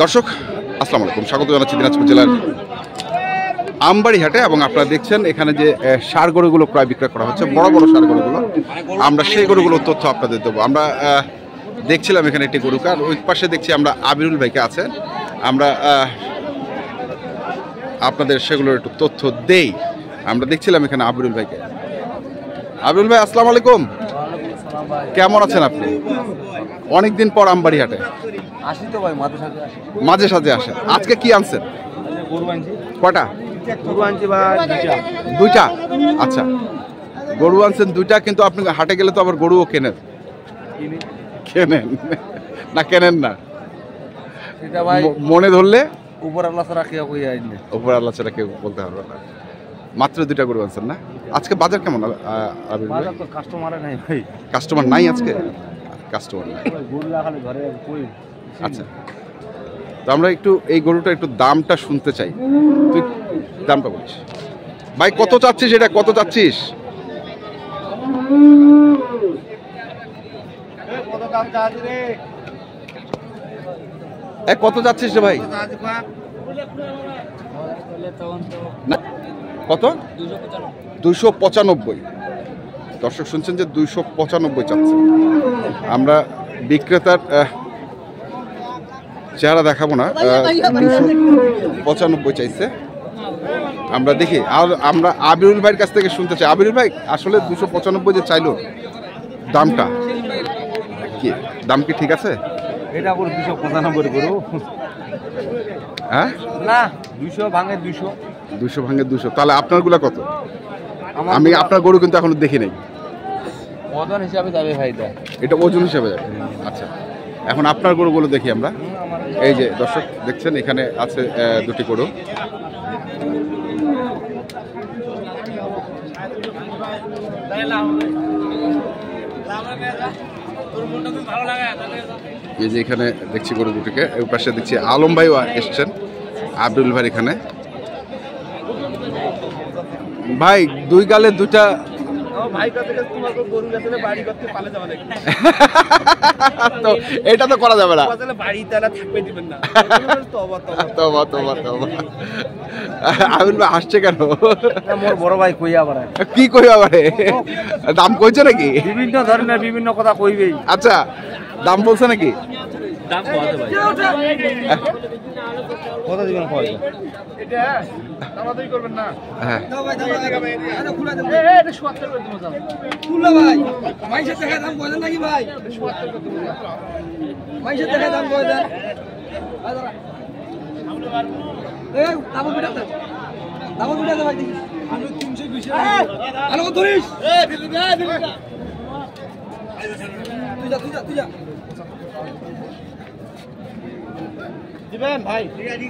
দর্শক আসসালামু আলাইকুম, স্বাগত জানাচ্ছি দিনাজপুর জেলার আমবাড়ি হাটে। এবং আপনারা দেখছেন এখানে যে ষাঁড় গরুগুলো প্রায় বিক্রয় করা হচ্ছে, বড় বড় ষাঁড় গরুগুলো, আমরা সেই গরুগুলোর তথ্য আপনাদের দেবো। আমরা দেখছিলাম এখানে একটি গরুকে, আর ওই পাশে দেখছি আমরা আবিরুল ভাইকে আছে, আমরা আপনাদের সেগুলোর একটু তথ্য দেই। আমরা দেখছিলাম এখানে আবিরুল ভাইকে। আবিরুল ভাই আসসালামু আলাইকুম, কেমন আছেন আপনি? অনেকদিন পর আমবাড়ি হাটে আসি তো ভাই, মাঝে সাঝে আসেন। আজকে কি আনছেন? কটা? দুইটা। আচ্ছা, গরু আনছেন দুইটা, কিন্তু আপনি হাটে গেলে তো আবার গরুও কেনেন না? কেনেন না, মনে ধরলে উপর আল্লাহ ছাড়া কেউ কই আইনে, উপর আল্লাহ ছাড়া কেউ বলতে পারবে না। মাত্র দুইটা গরু আনছেন না? আজকে বাজার কেমন? কাস্টমার নাই ভাই, কাস্টমার নাই আজকে, কাস্টমার নাই। আচ্ছা, তো আমরা একটু এই গরুটা একটু দামটা শুনতে চাই। তুই দামটা বলিস ভাই, কত চাচ্ছিস? এটা কত চাচ্ছিস? কত যাচ্ছিস রে ভাই? কত? 295। দর্শক শুনছেন যে 295 চাচ্ছে। আমরা বিক্রেতার চেহারা দেখাবো না, 295 চাইছে। আমরা দেখি, আর আমরা আবিরুল ভাইয়ের কাছ থেকে শুনতে চাই। আবিরুল ভাই, আসলে 295 যে চাইলো, দামটা কি? দাম কি ঠিক আছে? এটা করে 295 করো। হ্যাঁ না, 200 ভাঙে 200, 200 ভাঙে 200। তাহলে আপনারগুলা কত? আমি আপনার গরু কিন্তু এখনো দেখি নাই। ওজন হিসাবে যাবে ভাই, এটা ওজন হিসাবে যাবে। আচ্ছা, এখন আপনার গরুগুলো দেখি আমরা। এই যে দর্শক দেখছেন, এখানে আছে দুটি গরু। এই যে এখানে দেখছি গরু দুটিকে, এই পাশে দেখছি আলম ভাইও এসছেন, আব্দুল ভাই এখানে। ভাই, দুই গালে দুইটা তো এটা তো করা যাবে না। আবির ভাই হাসছে কেন? বড় ভাই কইয়া পারে। কি কইয়া পারে? দাম কইছে নাকি? বিভিন্ন ধরনের বিভিন্ন কথা কইবেই। আচ্ছা, দাম বলছে নাকি? দাম কত ভাই? কত দিবেন কয়? এটা দামাদামি করবেন না। হ্যাঁ, দাও ভাই, দাও ভাই, আরে খুলে দেন। এটা ৭৭ করে দিমু যাও। খুলে ভাই, মাইসের টাকা দাম কয় দেন নাকি ভাই? ৭৭ করে দিমু যাও। মাইসের টাকা দাম কয় দেন? আয় দাঁড়া। এই দাম বিটা দাও। দাম বিটা দাও ভাই, দেখি। আমি 320 আরে কত ধরিস? দিলি না, দিলি না। তুই যা। দিবেন ভাই, ঠিক আছে।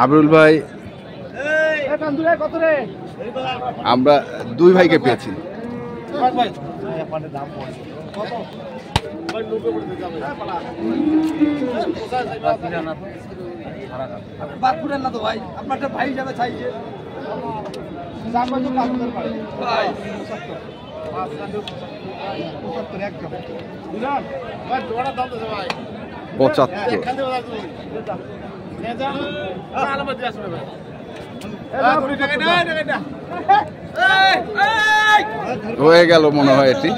আবরুল ভাই, আমরা দুই ভাইকে পেয়েছি। ভাই হিসাবে চাইছে হয়ে গেল মনে হয় এটি।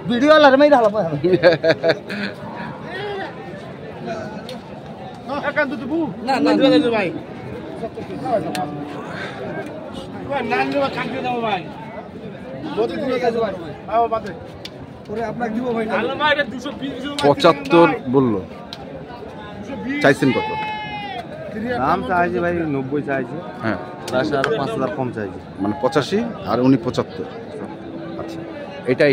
ভিডিও লাগাই ভালো ভাই। আপনাকে দিব ভাই, 75 বললো। চাইছেন কত? দাম চাইছি ভাই 90 চাইছি। হ্যাঁ, আরো 5000 কম চাইছি, মানে 85 আর উনি 75। আচ্ছা, এটা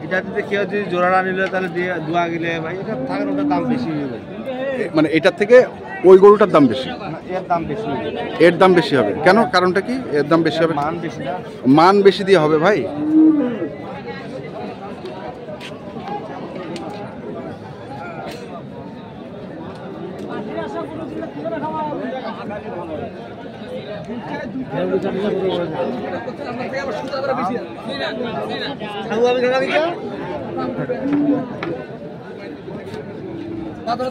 এটা যদি কেউ যদি জোড়াটা নিলে তাহলে দুয়া গেলে ভাই, এটা থাকার ওটার দাম বেশি হবে ভাই। মানে এটার থেকে ওই গরুটার দাম বেশি? এর দাম বেশি হবে। এর দাম বেশি হবে কেন? কারণটা কি এর দাম বেশি হবে? মান বেশি না, মান বেশি দিয়ে হবে ভাই।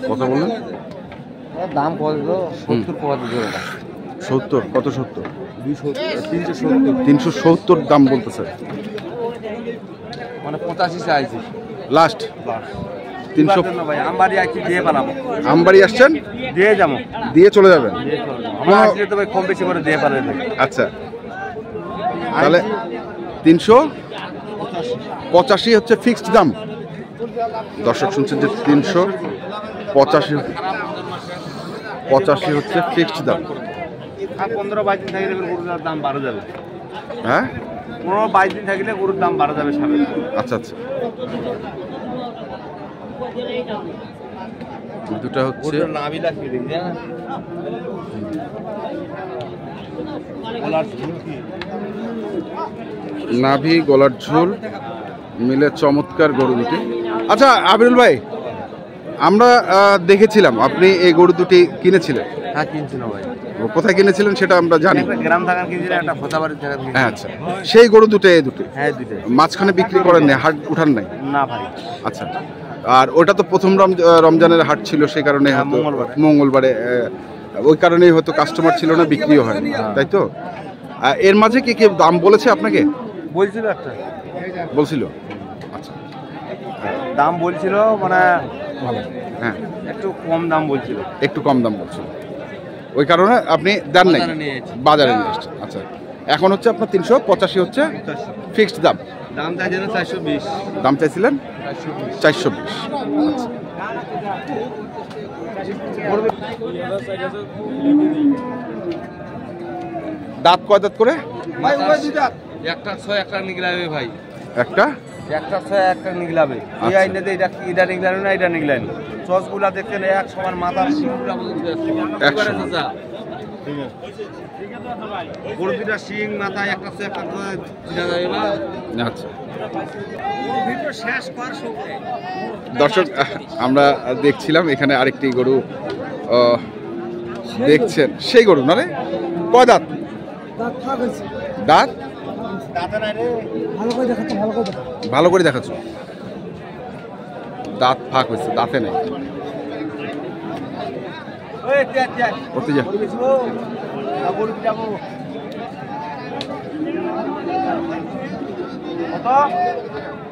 কথা বললেন? দাম কত? 70 কত? 70? কত 70? 370। 370 দাম বলতেছে, মানে 85 চাইছি লাস্ট 300। ভাই আমবাড়ি আইছি দিয়ে পালাবো। আমবাড়ি আসছেন, দিয়ে যাবো, দিয়ে চলে যাবেন? আমরা আসলে তো ভাই কম বেশি করে দিয়ে পারবে। আচ্ছা, তাহলে 385 হচ্ছে ফিক্সড দাম। দর্শক শুনছেন যে 385 হচ্ছে ফিক্সড দাম। 15-22 দিন থাকলে গরুর দাম 12 যাবে। হ্যাঁ, 15-22 দিন থাকলে গরুর দাম 12 যাবে সামনে। আচ্ছা আচ্ছা, দুটা হচ্ছে নাভি লাগবে দেখি না। নাভি গলার ঝোল মিলে চমৎকার গরু দুটি। আচ্ছা আবিরুল ভাই, আমরা দেখেছিলাম আপনি এই গরু দুটি কিনেছিলেন। হ্যাঁ কিনছিল ভাই। কোথায় কিনেছিলেন সেটা আমরা জানি। একটা গ্রাম থাকার কিনছিল, একটা ফতাবাড়ির জায়গা কিনছিল। হ্যাঁ আচ্ছা, সেই গরু দুটো এই দুটো? হ্যাঁ দুইটাই। মাঝখানে বিক্রি করেন নাই, হাট উঠান নাই? না ভাই। আচ্ছা, আর ওটা তো প্রথম রমজানের হাট ছিল, সেই কারণে হয়তো মঙ্গলবারে ওই কারণেই হয়তো কাস্টমার ছিল না, বিক্রিও হয়, তাই তো? এর মাঝে কি কি দাম বলেছে আপনাকে? বলছিল একটা, বলছিল? আচ্ছা, দাম বলছিল মানে হ্যাঁ একটু কম দাম বলছিল। একটু কম দাম বলছিল, ওই কারণে আপনি দেন নাই, বাজারে নিয়ে এসছেন। আচ্ছা, এখন হচ্ছে আপনার 385 হচ্ছে ফিক্সড দাম। দাম চাইছিল 420। দাম চাইছিলেন 420। দাঁত কয় দাঁত করে? ভাই ওই দুই দাঁত, একটা 6 একটা নিগলাবে ভাই, একটা 6 একটা নিগলাবে। এই আইনে দে এটা নিগলাবে না, এটা নিগলাবে। চসগুলা দেখতেন এক সমান, মাথার শিংগুলা বলতে আছে। চাচা গরু দুটা শিং মাথায় একটা সে একটা জিরা যাবে না। আচ্ছা দর্শক, আমরা দেখছিলাম এখানে আরেকটি গরু দেখছেন, সেই গরু না রে? কয় দাঁত? দাঁত ভালো করে দেখাচ্ছ, দাঁত ফাঁক হয়েছে, দাঁতে নেই। করতে যা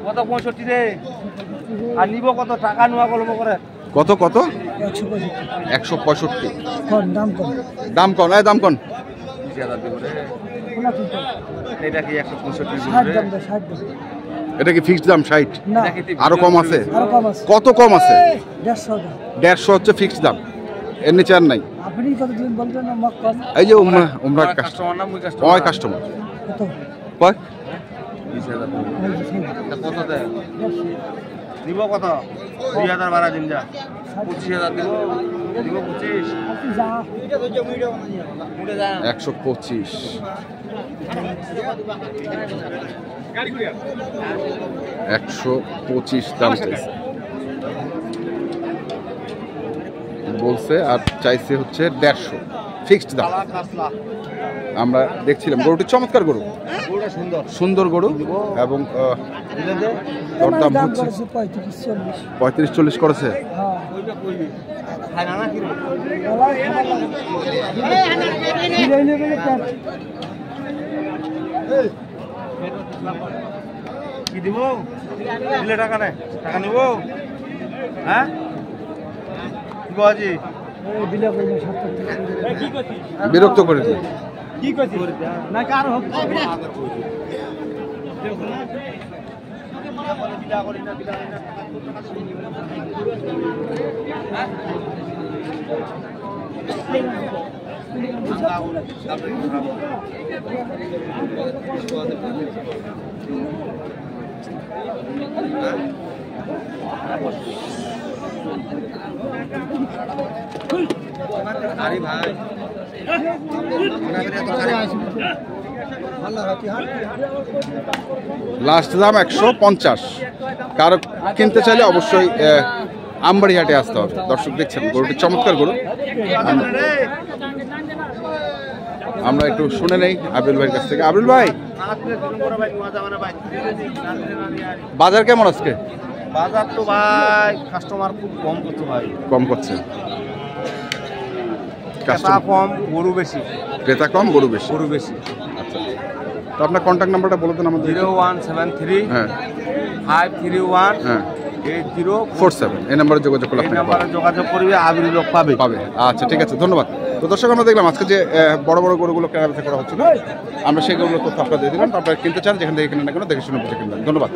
কত 65 রে, আর নিব কত টাকা নেওয়া গল্প করে? কত কত? 165। দাম কম, দাম কম। এটা কি 165? এটা কি ফিক্সড দাম 60? আরো কম আছে? কত কম আছে? 150 হচ্ছে ফিক্সড দাম, এর নিচে আর নাই। এই যে উমরা কাস্টমার না, মুই কাস্টমার। কয় 20,000 কত দেয়? দিব কত? 2000 ভাড়া দিন যা, 25,000 দিব 25। 125। দাম চাইছে বলছে, আর চাইছে হচ্ছে 150 ফিক্সড দাম। আমরা দেখছিলাম গরুটি চমৎকার গরু, সুন্দর গরু, এবং দাম হচ্ছে 35-40 করেছে। কি দিব? দিলে টাকা নেই, টাকা নিব। হ্যাঁ বাজি বিরক্ত করে দিই। কি কইছি না কার হোক আরে ভাই লাস্ট দাম 150। কারো কিনতে চাইলে অবশ্যই আমবাড়ি হাটে আসতে হবে। দর্শক দেখছেন গরুটি চমৎকার গরু। আমরা একটু শুনে নেই আবির ভাইয়ের কাছ থেকে। আবির ভাই, বাজার কেমন আজকে? বাজার তো ভাই কাস্টমার খুব কম করছে ভাই, কম করছে, ক্রেতা কম গরু বেশি। ক্রেতা কম গরু বেশি। গরু বেশি। আচ্ছা, তো আপনার কন্ট্যাক্ট নাম্বারটা বলে দেন আমাদের। 0173 হ্যাঁ 531 হ্যাঁ 8047। এই নাম্বারে যোগাযোগ করলে এই আপনি নাম্বারে যোগাযোগ করবে, আবির লোক পাবে। পাবে। আচ্ছা ঠিক আছে, ধন্যবাদ। তো দর্শক, আমরা দেখলাম আজকে যে বড় বড় গরুগুলো কেনাবেচা করা হচ্ছিল, আমরা সেই গরুগুলো তথ্য আপনাদের দিলাম। আপনারা কিনতে চান যেখান থেকে কিনে না কেন দেখে শুনে বুঝে কিনবেন। ধন্যবাদ।